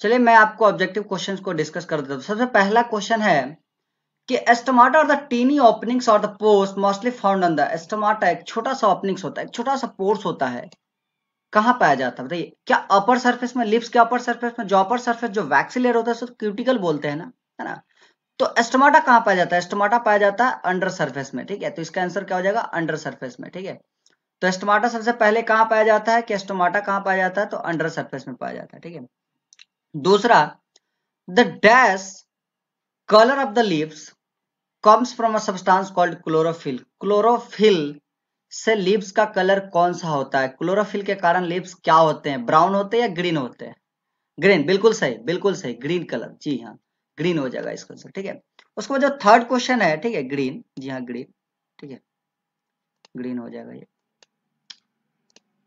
चलिए मैं आपको ऑब्जेक्टिव क्वेश्चंस को डिस्कस कर देता हूँ। सबसे पहला क्वेश्चन है कि स्टोमाटा और द टीनी ओपनिंग्स और the pores mostly found on the stomata. एक छोटा सा ओपनिंग्स होता है, एक छोटा सा पोर्स होता है, कहाँ पाया जाता है बताइए? क्या अपर सरफेस में, लिप्स के अपर सरफेस में? जो अपर सरफेस जो वैक्सी लेयर होता है उसको क्यूटिकल बोलते हैं ना, है ना? तो स्टोमाटा कहाँ पाया जाता है? स्टोमाटा पाया जाता है अंडर सरफेस में, ठीक है? तो इसका आंसर क्या हो जाएगा? अंडर सरफेस में, ठीक है? तो स्टोमाटा सबसे पहले कहाँ पाया जाता है कि स्टोमाटा कहाँ पाया जाता है? तो अंडर सरफेस में पाया जाता है, ठीक है? दूसरा, the dash colour of the leaves comes from a substance called chlorophyll. Chlorophyll से लीव्स का कलर कौन सा होता है? क्लोरोफिल के कारण लीव्स क्या होते हैं? ब्राउन होते हैं या ग्रीन होते हैं? ग्रीन, बिल्कुल सही, बिल्कुल सही, ग्रीन कलर, जी हाँ, ग्रीन हो जाएगा इसका आंसर, ठीक है? उसके बाद जो थर्ड क्वेश्चन है, ठीक है, ग्रीन, जी हाँ ग्रीन, ठीक है, ग्रीन हो जाएगा ये।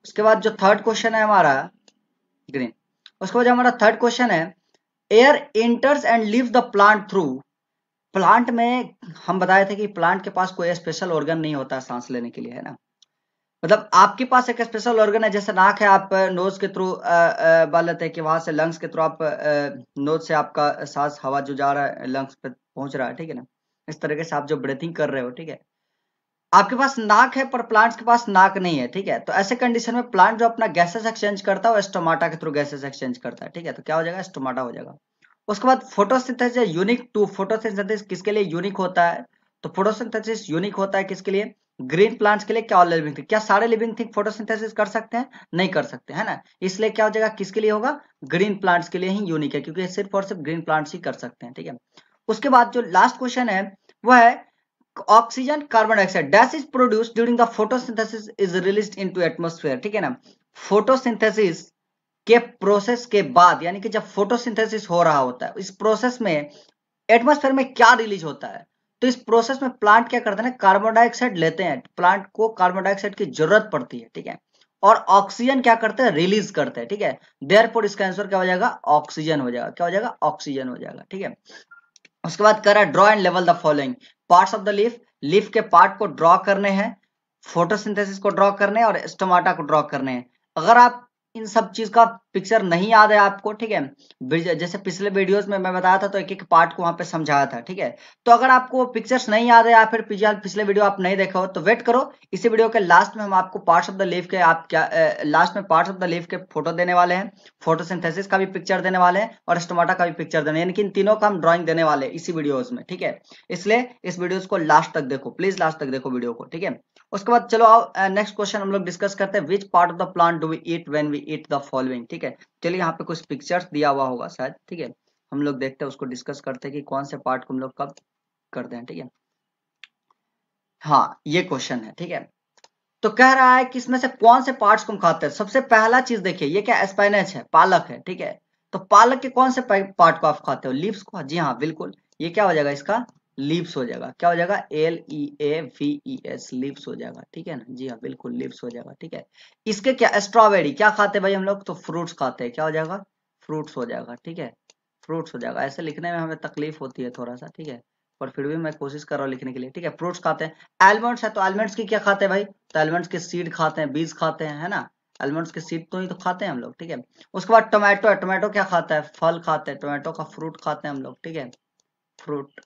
उसके बाद जो थर्ड क्वेश्चन है हमारा ग्रीन, उसके बाद हमारा थर्ड क्वेश्चन है air enters and leaves the plant through. Plant में हम बताए थे कि प्लांट के पास कोई स्पेशल ऑर्गन नहीं होता सांस लेने के लिए, है ना? मतलब आपके पास एक स्पेशल ऑर्गन है, जैसे नाक है, आप नोज के थ्रू बाल लेते हैं कि वहां से लंग्स के थ्रू आप नोज से आपका सांस हवा जो जा रहा है लंग्स पे पहुंच रहा है, ठीक है ना? इस तरीके से आप जो ब्रीथिंग कर रहे हो, ठीक है? आपके पास नाक है पर प्लांट्स के पास नाक नहीं है, ठीक है? तो ऐसे कंडीशन में प्लांट जो अपना गैसेस एक्सचेंज करता है वो स्टोमाटा के थ्रू गैसेस एक्सचेंज करता है, ठीक है? तो क्या हो जाएगा? स्टोमाटा हो जाएगा। उसके बाद फोटोसिंथेसिस यूनिक टू। फोटोसिंथेसिस किसके लिए यूनिक होता है? तो फोटोसिंथेसिस यूनिक होता है किसके लिए? ग्रीन प्लांट्स के लिए। क्या ऑल लिविंग थिंग? क्या सारे लिविंग थिंग फोटोसिंथेसिस कर सकते हैं? नहीं कर सकते, है ना? इसलिए क्या हो जाएगा? किसके लिए होगा? ग्रीन प्लांट्स के लिए ही यूनिक है, क्योंकि सिर्फ और सिर्फ ग्रीन प्लांट्स ही कर सकते हैं, ठीक है? उसके बाद जो लास्ट क्वेश्चन है वह है oxygen carbon dioxide dash is produced during the photosynthesis is released into atmosphere, ठीक है ना? फोटोसिंथेसिस के प्रोसेस के बाद, यानी कि जब फोटोसिंथेसिस हो रहा होता है, इस प्रोसेस में एटमॉस्फेयर में क्या रिलीज होता है? तो इस प्रोसेस में प्लांट क्या करते हैं ना, कार्बन डाइऑक्साइड लेते हैं। प्लांट को कार्बन डाइऑक्साइड की जरूरत पड़ती है, ठीक है? और ऑक्सीजन क्या करते हैं? रिलीज करते हैं, ठीक है? देयरफॉर इसका आंसर क्या हो जाएगा? ऑक्सीजन हो जाएगा। क्या हो जाएगा? ऑक्सीजन हो जाएगा, ठीक है? उसके बाद करा draw and level the following parts of the leaf. Leaf के पार्ट को ड्रॉ करने हैं, फोटोसिंथेसिस को ड्रॉ करने हैं और स्टोमाटा को ड्रॉ करने हैं। अगर आप इन सब चीज का पिक्चर नहीं याद है आपको, ठीक है, जैसे पिछले वीडियोस में मैं बताया था तो एक एक पार्ट को वहां पे समझाया था, ठीक है? तो अगर आपको पिक्चर्स नहीं याद है या फिर पिछले वीडियो आप नहीं देखा हो तो वेट करो, इसी वीडियो के लास्ट में हम आपको पार्ट्स ऑफ द लीफ के आप क्या लास्ट में पार्ट्स ऑफ द लीफ के फोटो देने वाले हैं, फोटोसिंथेसिस का भी पिक्चर देने वाले हैं और स्टोमाटा का भी पिक्चर देने, यानी कि इन तीनों का हम ड्राइंग देने वाले हैं इसी वीडियोस में, ठीक है? इसलिए इस वीडियोस को लास्ट तक देखो, प्लीज लास्ट तक देखो वीडियो को, ठीक है? उसके बाद चलो आओ नेक्स्ट क्वेश्चन हम लोग डिस्कस करते हैं। Which part of the plant do we eat when we eat the following, ठीक है? चलिए यहाँ पे कुछ पिक्चर्स दिया हुआ होगा शायद, ठीक है? हम लोग देखते हैं, उसको डिस्कस करते हैं कि कौन से पार्ट को हम लोग कब करते हैं, ठीक है? हाँ, ये क्वेश्चन है, ठीक है? तो कह रहा है कि इसमें से कौन से पार्ट्स को हम खाते हैं। सबसे पहला चीज देखिए, ये क्या? स्पिनच है, पालक है, ठीक है? तो पालक के कौन से पार्ट को आप खाते हो? लीव्स को। जी हाँ बिल्कुल, ये क्या हो जाएगा? इसका लीव्स हो जाएगा। क्या हो जाएगा? LEAVES, लीव्स हो जाएगा, ठीक है ना? जी हाँ बिल्कुल, लीव्स हो जाएगा, ठीक है? इसके क्या? स्ट्रॉबेरी क्या खाते हैं भाई हम लोग? तो फ्रूट्स खाते हैं। क्या हो जाएगा? फ्रूट्स हो जाएगा, ठीक है? फ्रूट्स हो जाएगा। ऐसे लिखने में हमें तकलीफ होती है थोड़ा सा, ठीक है? पर फिर भी मैं कोशिश कर रहा हूँ लिखने के लिए, ठीक है? फ्रूट्स खाते हैं। आलमंड्स है तो आलमंड्स की क्या खाते हैं भाई? तो आलमंड्स के सीड खाते हैं, बीज खाते हैं, है ना? आलमंड्स के सीड तो ही तो खाते हैं हम लोग, ठीक है? उसके बाद टोमेटो है, टोमेटो क्या खाता है? फल खाते हैं, टोमेटो का फ्रूट खाते हैं हम लोग, ठीक है? फ्रूट।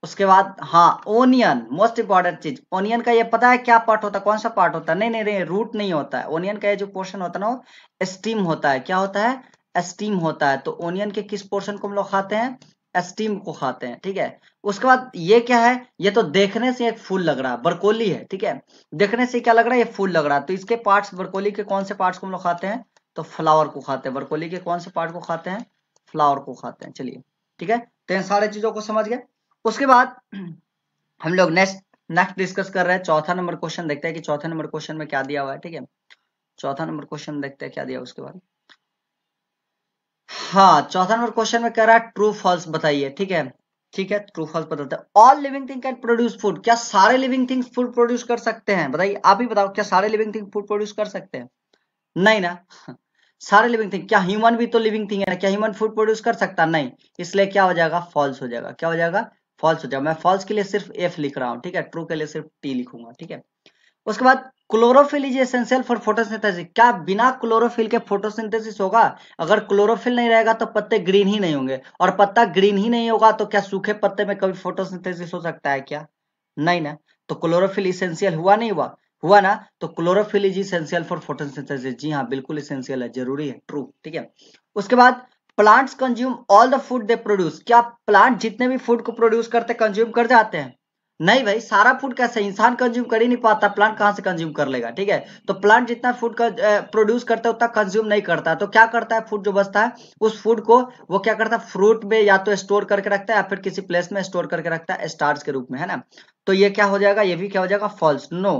उसके बाद हाँ, ओनियन, मोस्ट इंपॉर्टेंट चीज, ओनियन का ये पता है क्या पार्ट होता है? कौन सा पार्ट होता है? नहीं नहीं नहीं, रूट नहीं होता है। ओनियन का ये जो पोर्शन होता है ना वो स्टीम होता है। क्या होता है? स्टीम होता है। तो ओनियन के किस पोर्शन को हम लोग खाते हैं? स्टीम को खाते हैं, ठीक है? उसके बाद ये क्या है? ये तो देखने से एक फूल लग रहा है, ब्रोकोली है, ठीक है? देखने से क्या लग रहा है? ये फूल लग रहा है। तो इसके पार्ट्स, ब्रोकोली के कौन से पार्ट्स को हम लोग खाते हैं? तो फ्लावर को खाते हैं। ब्रोकोली के कौन से पार्ट को खाते हैं? फ्लावर को खाते हैं। चलिए, ठीक है? तो इन सारे चीजों को समझ गए। उसके बाद हम लोग नेक्स्ट नेक्स्ट डिस्कस कर रहे हैं। चौथा नंबर क्वेश्चन देखते हैं कि चौथे नंबर क्वेश्चन में क्या दिया हुआ है, ठीक है? चौथा नंबर क्वेश्चन देखते हैं क्या दिया उसके बाद। हाँ, चौथा नंबर क्वेश्चन में कह रहा है ट्रू फॉल्स बताइए, ठीक है? ठीक है, ट्रू फॉल्स बताते हैं। All living thing can produce food. क्या सारे लिविंग थिंग्स फूड प्रोड्यूस कर सकते हैं? बताइए, आप ही बताओ, क्या सारे लिविंग थिंग फूड प्रोड्यूस कर सकते हैं? नहीं ना। सारे लिविंग थिंग, क्या ह्यूमन भी तो लिविंग थिंग है ना? क्या ह्यूमन फूड प्रोड्यूस कर सकता? नहीं। इसलिए क्या हो जाएगा? फॉल्स हो जाएगा। क्या हो जाएगा? फॉल्स हो जाएगा। मैं फॉल्स के लिए सिर्फ F लिख रहा हूं, ठीक है? ट्रू के लिए सिर्फ T लिखूंगा, ठीक है? उसके बाद chlorophyll is essential for photosynthesis, क्या बिना क्लोरोफिल के फोटोसिंथेसिस होगा? अगर क्लोरोफिल नहीं रहेगा तो पत्ते ग्रीन ही नहीं होंगे, और पत्ता ग्रीन ही नहीं होगा तो क्या सूखे पत्ते में कभी फोटोसिंथेसिस हो सकता है क्या? नहीं ना। तो क्लोरोफिल इसेंशियल हुआ नहीं हुआ? हुआ ना। तो chlorophyll is essential for photosynthesis, जी हाँ बिल्कुल इसेंशियल है, जरूरी है, ट्रू, ठीक है। उसके बाद plants consume all the food they produce, क्या प्लांट जितने भी फूड को प्रोड्यूस करते कंज्यूम कर जाते हैं? नहीं भाई, सारा फूड कैसे, इंसान कंज्यूम कर ही नहीं पाता, प्लांट कहां से कंज्यूम कर लेगा, ठीक है। तो प्लांट जितना फूड का प्रोड्यूस करता है उतना कंज्यूम नहीं करता, तो क्या करता है, फूड जो बचता है उस फूड को वो क्या करता है, फ्रूट में या तो स्टोर करके रखता है या फिर किसी प्लेस में स्टोर करके रखता है स्टार्च के रूप में, है ना। तो ये क्या हो जाएगा, ये भी क्या हो जाएगा, false, no.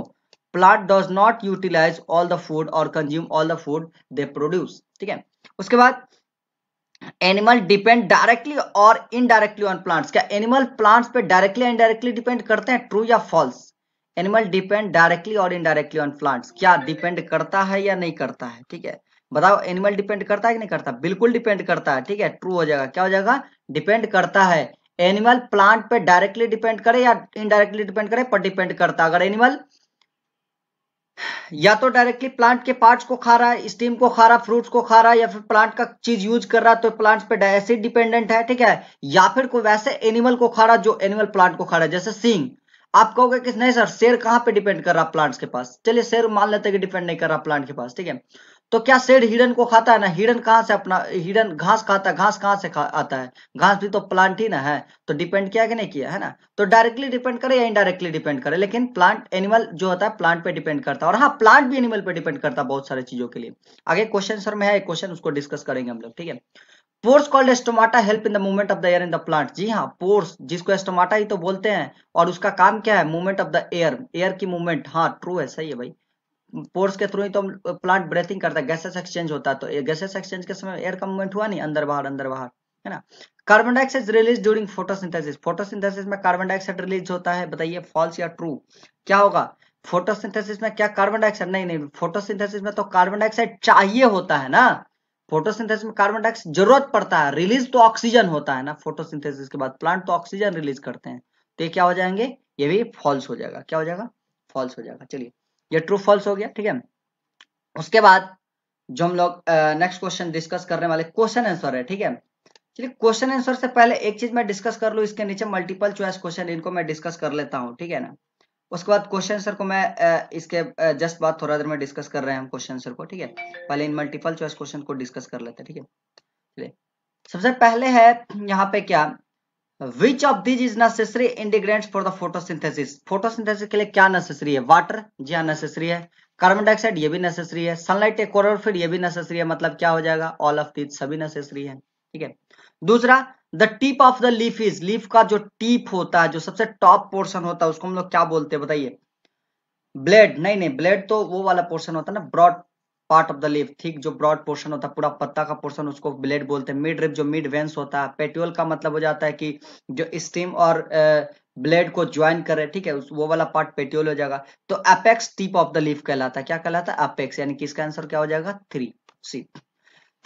Plant does not utilise all the food और consume all the food they produce, ठीक है। उसके बाद एनिमल डिपेंड डायरेक्टली और इनडायरेक्टली ऑन प्लांट्स, क्या एनिमल प्लांट्स पे डायरेक्टली इनडायरेक्टली डिपेंड करते हैं, ट्रू या फॉल्स? एनिमल डिपेंड डायरेक्टली और इनडायरेक्टली ऑन प्लांट्स, क्या डिपेंड करता है या नहीं करता है, ठीक है। बताओ, एनिमल डिपेंड करता है कि नहीं करता? बिल्कुल डिपेंड करता है, ठीक है, ट्रू हो जाएगा, क्या हो जाएगा, डिपेंड करता है। एनिमल प्लांट पे डायरेक्टली डिपेंड करे या इनडायरेक्टली डिपेंड करे, पर डिपेंड करता है। अगर एनिमल या तो डायरेक्टली प्लांट के पार्ट्स को खा रहा है, स्टीम को खा रहा है, फ्रूट्स को खा रहा है, या फिर प्लांट का चीज यूज कर रहा है तो प्लांट्स पे एसिड डिपेंडेंट है, ठीक है। या फिर कोई वैसे एनिमल को खा रहा है जो एनिमल प्लांट को खा रहा है, जैसे सिंह। आप कहोगे कि नहीं सर, शेर कहां पे डिपेंड कर रहा प्लांट्स के पास, चलिए शेर मान लेते हैं कि डिपेंड नहीं कर रहा प्लांट के पास, ठीक है। तो क्या शेर हिरन को खाता है ना? हिरन कहां से अपना, हिरन घास खाता है, घास कहां से आता है? घास भी तो प्लांट ही ना है, तो डिपेंड किया कि नहीं किया, है ना। तो डायरेक्टली डिपेंड करे या इनडायरेक्टली डिपेंड करे, लेकिन प्लांट एनिमल जो होता है प्लांट पे डिपेंड करता है, और हाँ प्लांट भी एनिमल पे डिपेंड करता है बहुत सारी चीजों के लिए। आगे क्वेश्चन सर में है एक क्वेश्चन, उसको डिस्कस करेंगे हम लोग, ठीक है। Pores called stomata help in the movement of the air in the plant, जी हाँ, पोर्स जिसको स्टोमाटा ही तो बोलते हैं, और उसका काम क्या है, movement of the air, air की मूवमेंट, हाँ ट्रू है, सही है भाई। पोर्स के थ्रू ही तो प्लांट ब्रीथिंग करता है, गैसेस एक्सचेंज होता है, तो गैसेस एक्सचेंज के समय एयर का मूवमेंट हुआ नहीं, अंदर बाहर, है ना। Carbon dioxide release during photosynthesis, photosynthesis में कार्बन डाइऑक्साइड रिलीज होता है, बताइए फॉल्स या ट्रू, क्या होगा? फोटोसिंथेसिस में क्या कार्बन डाइऑक्साइड, नहीं, फोटोसिंथेसिस में तो कार्बन डाइऑक्साइड चाहिए होता है ना। फोटोसिंथेसिस में कार्बन डाइऑक्साइड जरूरत पड़ता है, रिलीज तो ऑक्सीजन होता है ना, फोटोसिंथेसिस के बाद प्लांट तो ऑक्सीजन रिलीज करते हैं, तो ये क्या हो जाएंगे, ये भी फॉल्स हो जाएगा, क्या हो जाएगा, फॉल्स हो जाएगा। चलिए, ये ट्रू फॉल्स हो गया, ठीक है। उसके बाद जो हम लोग नेक्स्ट क्वेश्चन डिस्कस करने वाले, क्वेश्चन आंसर है, ठीक है। चलिए, क्वेश्चन आंसर से पहले एक चीज मैं डिस्कस कर लूं, इसके नीचे मल्टीपल चॉइस क्वेश्चन, इनको मैं डिस्कस कर लेता हूं, ठीक है ना। उसके बाद क्वेश्चन आंसर को मैं इसके जस्ट बाद थोड़ा देर में डिस्कस कर रहे हैं हम क्वेश्चन आंसर को, ठीक है। पहले इन मल्टीपल चॉइस क्वेश्चन को डिस्कस कर लेते हैं, ठीक है। चलिए, सबसे पहले है यहाँ पे क्या, which of these is necessary ingredients for the photosynthesis, photosynthesis के लिए क्या नेसेसरी है, वाटर, जी हाँ नेसेसरी है। कार्बन डाइऑक्साइड ये भी नेसेसरी है, सनलाइट क्लोरोफिल ये भी नेसेसरी है, मतलब क्या हो जाएगा, ऑल ऑफ दीज सभी नेसेसरी है, ठीक है। दूसरा, the tip of the leaf is, leaf का जो टिप होता है, जो सबसे टॉप पोर्शन होता है, उसको हम लोग क्या बोलते हैं, बताइए। ब्लेड, नहीं, ब्लेड तो वो वाला पोर्शन होता है ना, broad part of the leaf, ठीक, जो ब्रॉड पोर्शन होता है पूरा पत्ता का पोर्शन, उसको ब्लेड बोलते हैं। मिड रिब जो मिड वेंस होता है, पेट्यूल का मतलब हो जाता है कि जो स्टीम और ब्लेड को ज्वाइन करे, ठीक है, वो वाला पार्ट पेट्यूल हो जाएगा। तो apex tip of the leaf कहलाता है, क्या कहलाता है, एपेक्स, यानी कि इसका आंसर क्या हो जाएगा, 3 C.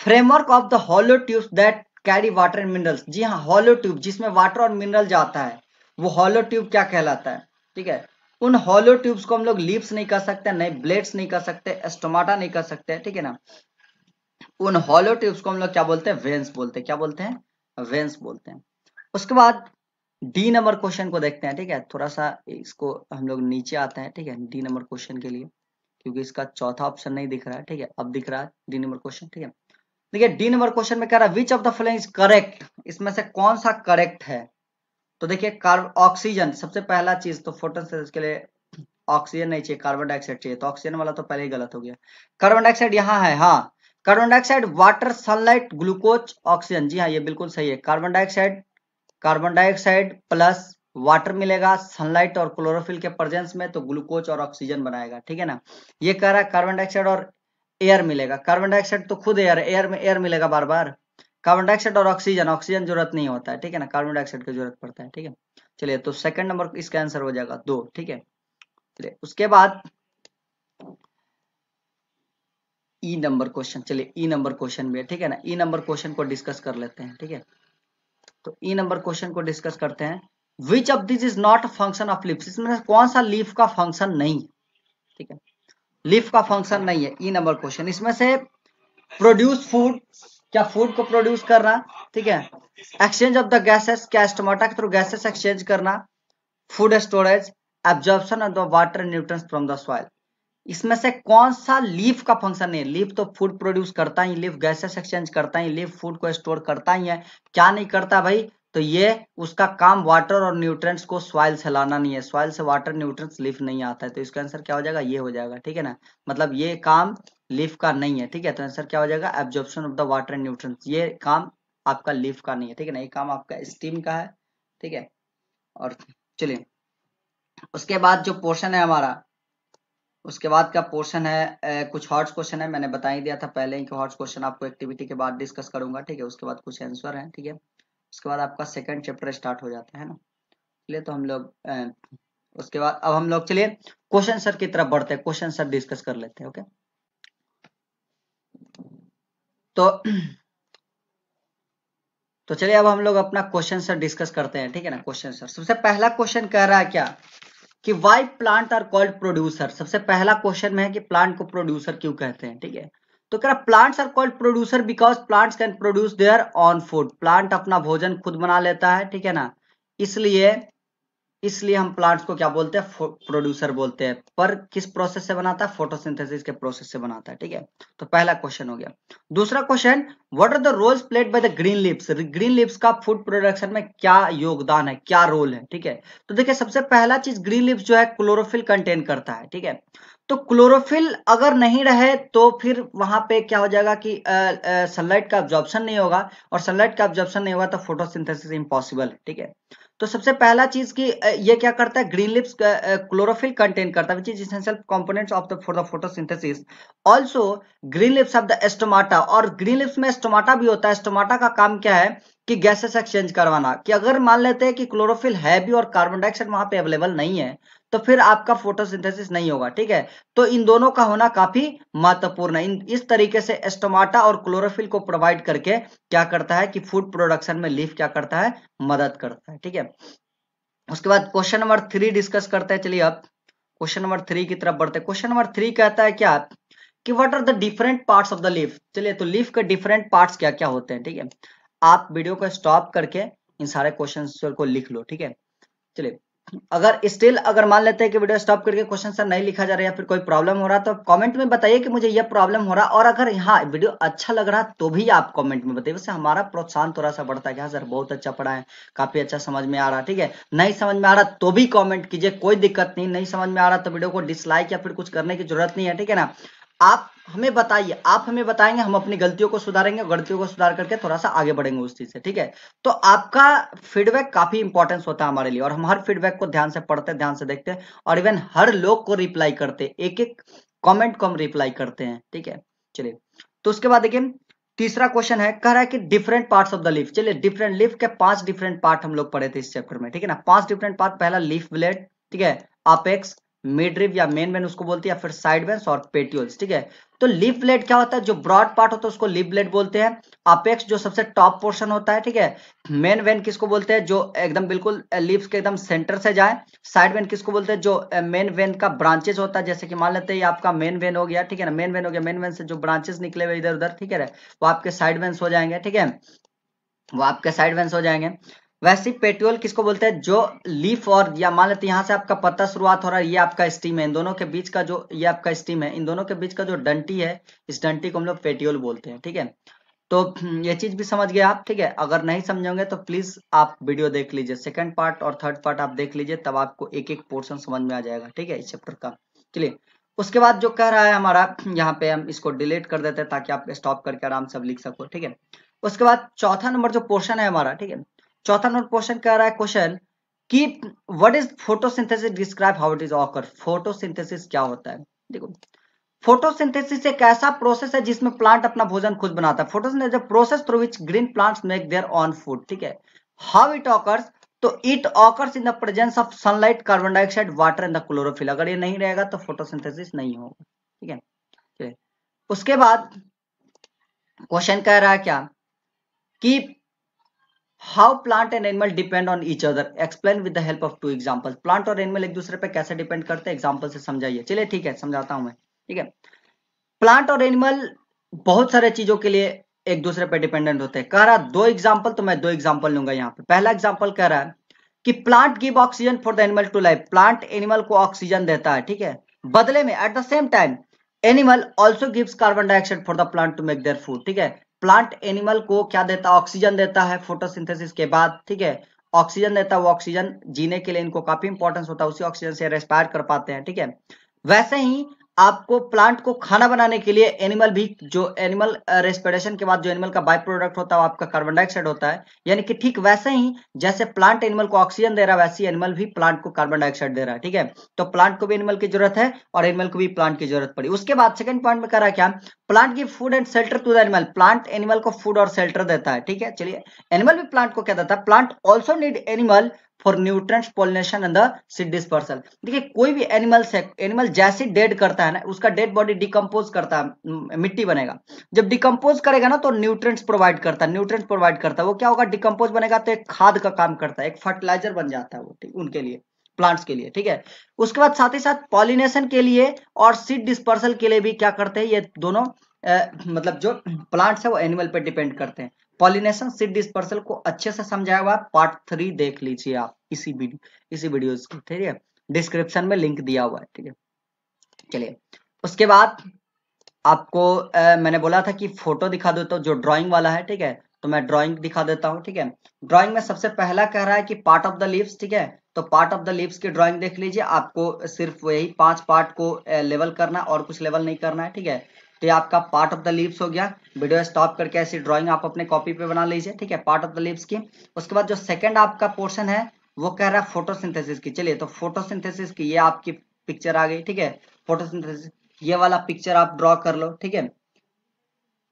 Framework of the hollow tube that carry water and minerals, जी हाँ, हॉलो ट्यूब जिसमें वाटर और मिनरल जाता है, वो हॉलो ट्यूब क्या कहलाता है, ठीक है। उन हॉलो ट्यूब्स को हम लोग लीव्स नहीं कर सकते, नहीं ब्लेड्स नहीं कर सकते, स्टोमाटा नहीं कर सकते, ठीक है ना। उन हॉलो ट्यूब्स को हम लोग क्या बोलते हैं, वेन्स बोलते हैं, क्या बोलते हैं, वेन्स बोलते हैं। उसके बाद डी नंबर क्वेश्चन को देखते हैं, ठीक है। थोड़ा सा इसको हम लोग नीचे आते हैं, ठीक है, डी नंबर क्वेश्चन के लिए, क्योंकि इसका चौथा ऑप्शन नहीं दिख रहा है, ठीक है, अब दिख रहा है डी नंबर क्वेश्चन, ठीक है। देखिए, डी नंबर क्वेश्चन में कह रहा है which of the following is correct, इसमें से कौन सा करेक्ट है। तो देखिए, ऑक्सीजन सबसे पहला चीज, तो फोटोसिंथेसिस के लिए ऑक्सीजन नहीं चाहिए, कार्बन डाइऑक्साइड चाहिए, तो ऑक्सीजन वाला तो पहले ही गलत हो गया। कार्बन डाइऑक्साइड यहाँ है, हाँ, carbon dioxide, water, sunlight, glucose, oxygen, जी हाँ ये बिल्कुल सही है। कार्बन डाइऑक्साइड प्लस वाटर मिलेगा सनलाइट और क्लोरोफिल के प्रेजेंस में, तो ग्लूकोज और ऑक्सीजन बनाएगा, ठीक है ना। ये कह रहा है कार्बन डाइऑक्साइड और एयर मिलेगा, कार्बन डाइऑक्साइड तो खुद एयर है, एयर में एयर मिलेगा बार बार। कार्बन डाइऑक्साइड और ऑक्सीजन, ऑक्सीजन जरूरत नहीं होता है, ठीक है ना, कार्बन डाइऑक्साइड की जरूरत पड़ता है, ठीक है। चलिए, तो सेकंड नंबर इसका आंसर हो जाएगा 2, ठीक है। चलिए, उसके बाद ई नंबर क्वेश्चन, चलिए ई नंबर क्वेश्चन भी है, ठीक है ना। ई नंबर क्वेश्चन को डिस्कस कर लेते हैं, ठीक है। तो ई नंबर क्वेश्चन को डिस्कस करते हैं। Which of this is not function of leaf, इसमें कौन सा लीफ का फंक्शन नहीं, ठीक है, लीफ का फंक्शन नहीं है। ई नंबर क्वेश्चन, इसमें से प्रोड्यूस फूड, क्या फूड को प्रोड्यूस करना, ठीक है, एक्सचेंज ऑफ द गैसेस, क्या स्टोमाटा के थ्रू गैसेस एक्सचेंज करना, food storage, absorption of the water nutrients from the soil. इसमें से कौन सा लीफ का फंक्शन है? लीफ तो फूड प्रोड्यूस करता ही, लीफ गैसेस एक्सचेंज करता ही, लीफ फूड को स्टोर करता ही है। क्या नहीं करता भाई? तो ये उसका काम वाटर और न्यूट्रिएंट्स को सॉइल से लाना नहीं है, सॉइल से वाटर न्यूट्रिएंट्स लीफ नहीं आता है। तो इसका आंसर क्या हो जाएगा? ये हो जाएगा, ठीक है ना, मतलब ये काम लीफ का नहीं है, ठीक है। तो आंसर क्या हो जाएगा? Absorption of the water nutrients, ये काम आपका लीफ का नहीं है, ठीक है ना, ये काम आपका स्टीम का है, ठीक है। और चलिए उसके बाद जो पोर्शन है हमारा, उसके बाद का पोर्शन है कुछ हॉट्स क्वेश्चन है। मैंने बता ही दिया था पहले ही कि हॉट्स क्वेश्चन आपको एक्टिविटी के बाद डिस्कस करूंगा, ठीक है। उसके बाद कुछ आंसर है, ठीक है। उसके बाद आपका सेकंड चैप्टर स्टार्ट हो जाता है ना। चलिए तो हम लोग उसके बाद अब हम लोग चलिए क्वेश्चन सर की तरफ बढ़ते हैं, क्वेश्चन सर डिस्कस कर लेते हैं, ओके। तो चलिए अब हम लोग अपना क्वेश्चन सर डिस्कस करते हैं, ठीक है ना। क्वेश्चन सर, सबसे पहला क्वेश्चन कह रहा है क्या कि why plant are called producer. सबसे पहला क्वेश्चन में है कि प्लांट को प्रोड्यूसर क्यों कहते हैं, ठीक है। तो कह रहा plants are called producer because plants can produce their own food. Plant अपना भोजन खुद बना लेता है, ठीक है ना, इसलिए हम प्लांट्स को क्या बोलते हैं? प्रोड्यूसर बोलते हैं। पर किस प्रोसेस से बनाता है? फोटोसिंथेसिस के प्रोसेस से बनाता है, ठीक है। तो पहला क्वेश्चन हो गया। दूसरा question, what are the roles played by the green leaves. Green leaves का फूड प्रोडक्शन में क्या योगदान है, क्या रोल है, ठीक है। तो देखिए सबसे पहला चीज, ग्रीन लीव्स जो है क्लोरोफिल कंटेन करता है, ठीक है। तो क्लोरोफिल अगर नहीं रहे तो फिर वहां पे क्या हो जाएगा कि सनलाइट का एब्जॉर्प्शन नहीं होगा, और सनलाइट का एब्जॉर्प्शन नहीं होगा तो फोटोसिंथेसिस इम्पॉसिबल है, ठीक है। तो सबसे पहला चीज कि ये क्या करता है? ग्रीन लीव्स क्लोरोफिल कंटेन करता है, which is essential components of the for the photosynthesis. Also green leaves of the stomata, और ग्रीन लीव्स में स्टोमाटा भी होता है। स्टोमाटा का काम क्या है कि गैसेस एक्सचेंज करवाना, कि अगर मान लेते हैं कि क्लोरोफिल है भी और कार्बन डाइऑक्साइड वहां पे अवेलेबल नहीं है तो फिर आपका फोटोसिंथेसिस नहीं होगा, ठीक है। तो इन दोनों का होना काफी महत्वपूर्ण है। इस तरीके से स्टोमाटा और क्लोरोफिल को प्रोवाइड करके क्या करता है कि फूड प्रोडक्शन में लीफ क्या करता है? मदद करता है, ठीक है। उसके बाद क्वेश्चन नंबर 3 डिस्कस करते हैं। चलिए अब क्वेश्चन नंबर 3 की तरफ बढ़ते हैं। क्वेश्चन नंबर 3 कहता है क्या कि what are the different parts of the leaf. चलिए तो लीफ के डिफरेंट पार्ट्स क्या क्या होते हैं, ठीक है। आप वीडियो को स्टॉप करके इन सारे क्वेश्चन को लिख लो, ठीक है। चलिए अगर स्टिल अगर मान लेते हैं कि वीडियो स्टॉप करके क्वेश्चन सर नहीं लिखा जा रहा है या फिर कोई प्रॉब्लम हो रहा है तो कमेंट में बताइए कि मुझे ये प्रॉब्लम हो रहा है। और अगर यहाँ वीडियो अच्छा लग रहा है तो भी आप कमेंट में बताइए, वैसे हमारा प्रोत्साहन थोड़ा सा बढ़ता है कि हाँ सर बहुत अच्छा पढ़ा है, काफी अच्छा समझ में आ रहा है, ठीक है। नहीं समझ में आ रहा तो भी कॉमेंट कीजिए, कोई दिक्कत नहीं। नहीं समझ में आ रहा तो वीडियो को डिसलाइक या फिर कुछ करने की जरूरत नहीं है, ठीक है ना। आप हमें बताइए, आप हमें बताएंगे, हम अपनी गलतियों को सुधारेंगे, गलतियों को सुधार करके थोड़ा सा आगे बढ़ेंगे उस चीज से, ठीक है। तो आपका फीडबैक काफी इंपॉर्टेंस होता है हमारे लिए, और हम हर फीडबैक को ध्यान से पढ़ते हैं, ध्यान से देखते हैं, और इवन हर लोग को रिप्लाई करते हैं, एक एक कमेंट को हम रिप्लाई करते हैं, ठीक है। चलिए तो उसके बाद देखिए तीसरा क्वेश्चन है, कह रहा है कि different parts of the leaf. चलिए डिफरेंट लीफ के 5 डिफरेंट पार्ट हम लोग पढ़े थे इस चैप्टर में, ठीक है ना। 5 डिफरेंट पार्ट, पहला लीफ ब्लेड, ठीक है, अपेक्स, मिडरिब या मेन वेन उसको बोलते हैं, या फिर साइड वेन्स और पेटियोल्स, ठीक है। तो लीफ ब्लेड क्या होता है? जो ब्रॉड पार्ट होता है उसको लीफ ब्लेड बोलते हैं। अपेक्स जो सबसे टॉप पोर्शन होता है, ठीक है। मेन वेन किसको बोलते हैं? जो एकदम बिल्कुल लीव्स के एकदम सेंटर से जाए। साइड वेन किसको बोलते हैं? जो मेन वेन का ब्रांचेस होता है, जैसे कि मान लेते हैं ये आपका मेन वेन हो गया, ठीक है ना, मेन वेन हो गया, मेन वेन से जो ब्रांचेस निकले हुए इधर उधर, ठीक है, वो आपके साइड वेन्स हो जाएंगे, ठीक है, वो आपके साइड वेन्स हो जाएंगे। वैसे पेट्यूल किसको बोलते हैं? जो लीफ और या मान लेते हैं यहाँ से आपका पत्ता शुरुआत हो रहा है, ये आपका स्टीम है, इन दोनों के बीच का जो ये आपका स्टीम है, इन दोनों के बीच का जो डंटी है, इस डंटी को हम लोग पेट्यूल बोलते हैं, ठीक है। तो ये चीज भी समझ गए आप, ठीक है। अगर नहीं समझोगे तो प्लीज आप वीडियो देख लीजिए, सेकंड पार्ट और थर्ड पार्ट आप देख लीजिए, तब आपको एक एक पोर्शन समझ में आ जाएगा, ठीक है, इस चैप्टर का। चलिए उसके बाद जो कह रहा है हमारा, यहाँ पे हम इसको डिलीट कर देते हैं ताकि आप स्टॉप करके आराम से लिख सको, ठीक है। उसके बाद चौथा नंबर जो पोर्शन है हमारा, ठीक है, चौथा नंबर पोर्शन कह रहा है क्वेश्चन कि what is photosynthesis, describe how it is occur. Photosynthesis क्या होता है? देखो फोटोसिंथेसिस एक ऐसा प्रोसेस है जिसमें प्लांट अपना भोजन खुद बनाता है। Photosynthesis process through which green plants make their own food, ठीक है। How it occurs? तो it occurs in the presence of sunlight, carbon dioxide, water and the chlorophyll. अगर ये नहीं रहेगा तो फोटोसिंथेसिस नहीं होगा, ठीक है। चलिए उसके बाद क्वेश्चन कह रहा है क्या कि how plant and animal depend on each other, explain with the help of 2 examples. Plant और एनिमल एक दूसरे पे कैसे डिपेंड करते हैं, एग्जांपल से समझाइए। चलिए ठीक है, समझाता हूं मैं। ठीक है, प्लांट और एनिमल बहुत सारे चीजों के लिए एक दूसरे पे डिपेंडेंट होते हैं। कह रहा 2 एग्जांपल, तो मैं 2 एग्जांपल लूंगा यहाँ पे। पहला एग्जांपल कह रहा है कि plant give oxygen for the animal to live, plant animal को ऑक्सीजन देता है। ठीक है, बदले में at the same time animal also gives carbon dioxide for the plant to make their food. ठीक है, प्लांट एनिमल को क्या देता है, ऑक्सीजन देता है फोटोसिंथेसिस के बाद। ठीक है, ऑक्सीजन देता है, वो ऑक्सीजन जीने के लिए इनको काफी इंपॉर्टेंस होता है, उसी ऑक्सीजन से रेस्पायर कर पाते हैं। ठीक है, वैसे ही आपको प्लांट को खाना बनाने के लिए एनिमल भी, जो एनिमल रेस्पिरेशन के बाद जो एनिमल का बाय प्रोडक्ट होता है वो आपका कार्बन डाइऑक्साइड होता है। यानी कि ठीक वैसे ही जैसे प्लांट एनिमल को ऑक्सीजन दे रहा है, वैसे ही एनिमल भी प्लांट को कार्बन डाइऑक्साइड दे रहा है। ठीक है, तो प्लांट को भी एनिमल की जरूरत है और एनिमल को भी प्लांट की जरूरत पड़ी। उसके बाद सेकंड पॉइंट में कह रहा है क्या, plant give food and shelter to the animal, plant animal को फूड और शेल्टर देता है। ठीक है, चलिए एनिमल भी प्लांट को क्या देता है, plant also need animal for nutrients, pollination and the seed dispersal. देखिए कोई भी एनिमल से, एनिमल जैसे डेड करता है ना, उसका डेड बॉडी डिकम्पोज करता है, मिट्टी बनेगा। जब डिकम्पोज करेगा ना तो न्यूट्रिएंट्स प्रोवाइड करता है, न्यूट्रिएंट्स प्रोवाइड करता है। वो क्या होगा, डिकम्पोज बनेगा तो एक खाद का काम करता है, एक फर्टिलाइजर बन जाता है वो, ठीक उनके लिए, प्लांट्स के लिए। ठीक है, उसके बाद साथ ही साथ पॉलिनेशन के लिए और सीड डिस्पर्सल के लिए भी क्या करते हैं ये दोनों, मतलब जो प्लांट्स है वो एनिमल पे डिपेंड करते हैं। पॉलिनेशन सीड डिस्पर्सल को अच्छे से समझाया हुआ, पार्ट 3 देख लीजिए आप इसी वीडियो की। ठीक है, डिस्क्रिप्शन में लिंक दिया हुआ है। ठीक है, चलिए उसके बाद आपको मैंने बोला था कि फोटो दिखा दो, तो जो ड्राइंग वाला है, ठीक है, तो मैं ड्राइंग दिखा देता हूं। ठीक है, ड्राइंग में सबसे पहला कह रहा है कि पार्ट ऑफ द लीव्स। ठीक है, तो पार्ट ऑफ द लीव्स की ड्राइंग देख लीजिए। आपको सिर्फ वही 5 पार्ट को लेवल करना और कुछ लेवल नहीं करना है। ठीक है, तो ये आपका पार्ट ऑफ द लीव्स हो गया। वीडियो स्टॉप करके ऐसी ड्राइंग आप अपने कॉपी पे बना लीजिए। ठीक है, पार्ट ऑफ द लीव्स की। उसके बाद जो सेकंड आपका पोर्शन है वो कह रहा है फोटोसिंथेसिस की। चलिए, तो फोटोसिंथेसिस की ये आपकी पिक्चर आ गई। ठीक है, फोटोसिंथेसिस ये वाला पिक्चर आप ड्रॉ कर लो। ठीक है,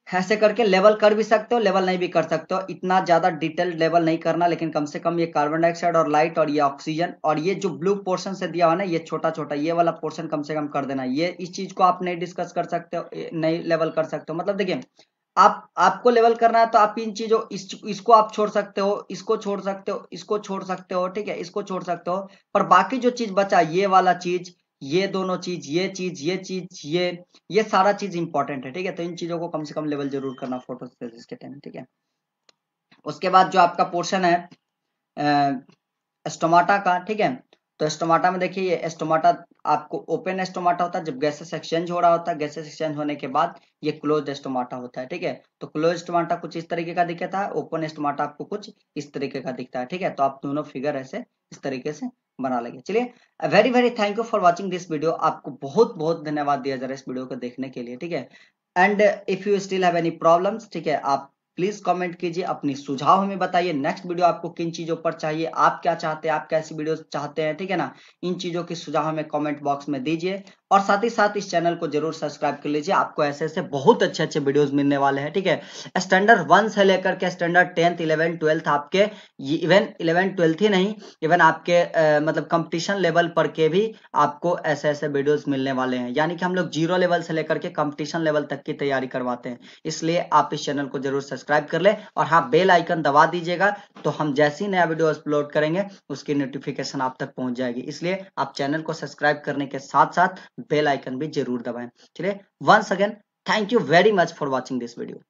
ऐसे करके लेवल कर भी सकते हो, लेवल नहीं भी कर सकते हो, इतना ज्यादा डिटेल लेवल नहीं करना, लेकिन कम से कम ये कार्बन डाइऑक्साइड और लाइट और ये ऑक्सीजन और ये जो ब्लू पोर्शन से दिया हुआ ना, ये छोटा छोटा ये वाला पोर्शन कम से कम कर देना। ये इस चीज को आप नहीं डिस्कस कर सकते हो, नहीं लेवल कर सकते हो। मतलब देखिए, आपको लेवल करना है तो आप इन चीजों, इसको आप छोड़ सकते हो, इसको छोड़ सकते हो, इसको छोड़ सकते हो। ठीक है, इसको छोड़ सकते हो, पर बाकी जो चीज बचा, ये वाला चीज, ये दोनों चीज, ये चीज, ये चीज, ये सारा चीज इंपॉर्टेंट है। ठीक है, तो इन चीजों को कम से कम लेवल जरूर करना फोटोसिंथेसिस के टाइम। ठीक है, उसके बाद जो आपका पोर्शन है स्टोमाटा का। ठीक है, तो स्टोमाटा में देखिए, ये स्टोमाटा आपको ओपन स्टोमाटा होता है जब गैसेस एक्सचेंज हो रहा होता है, गैसेस एक्सचेंज होने के बाद ये क्लोज्ड स्टोमाटा होता है। ठीक है, तो क्लोज्ड स्टोमाटा कुछ इस तरीके का दिखता है, ओपन स्टोमाटा आपको कुछ इस तरीके का दिखता है। ठीक है, तो आप दोनों फिगर ऐसे इस तरीके से बना लेंगे। चलिए, very very thank you for watching this video. आपको बहुत बहुत धन्यवाद दिया जा रहा है इस वीडियो को देखने के लिए। ठीक है, and if you still have any problems, ठीक है, आप प्लीज कमेंट कीजिए, अपनी सुझाव हमें बताइए। नेक्स्ट वीडियो आपको किन चीजों पर चाहिए, आप क्या चाहते हैं, आप कैसी वीडियो चाहते हैं। ठीक है ना, इन चीजों की सुझाव हमें कमेंट बॉक्स में दीजिए और साथ ही साथ इस चैनल को जरूर सब्सक्राइब कर लीजिए। आपको ऐसे ऐसे बहुत अच्छे अच्छे वीडियोस मिलने वाले हैं। ठीक है, स्टैंडर्ड 1 से लेकर के स्टैंडर्ड 10th 11th 12th आपके, इवन 11th 12th ही नहीं, इवन आपके मतलब कंपटीशन लेवल पर के भी आपको ऐसे ऐसे वीडियोस मिलने वाले हैं। यानी कि हम लोग 0 लेवल से लेकर के कंपटीशन लेवल तक की तैयारी करवाते हैं, इसलिए आप इस चैनल को जरूर सब्सक्राइब कर ले और हाँ, बेल आइकन दबा दीजिएगा, तो हम जैसे ही नया वीडियो अपलोड करेंगे उसकी नोटिफिकेशन आप तक पहुंच जाएगी। इसलिए आप चैनल को सब्सक्राइब करने के साथ साथ बेल आइकन भी जरूर दबाएं। चलिए, once again thank you very much for watching this video.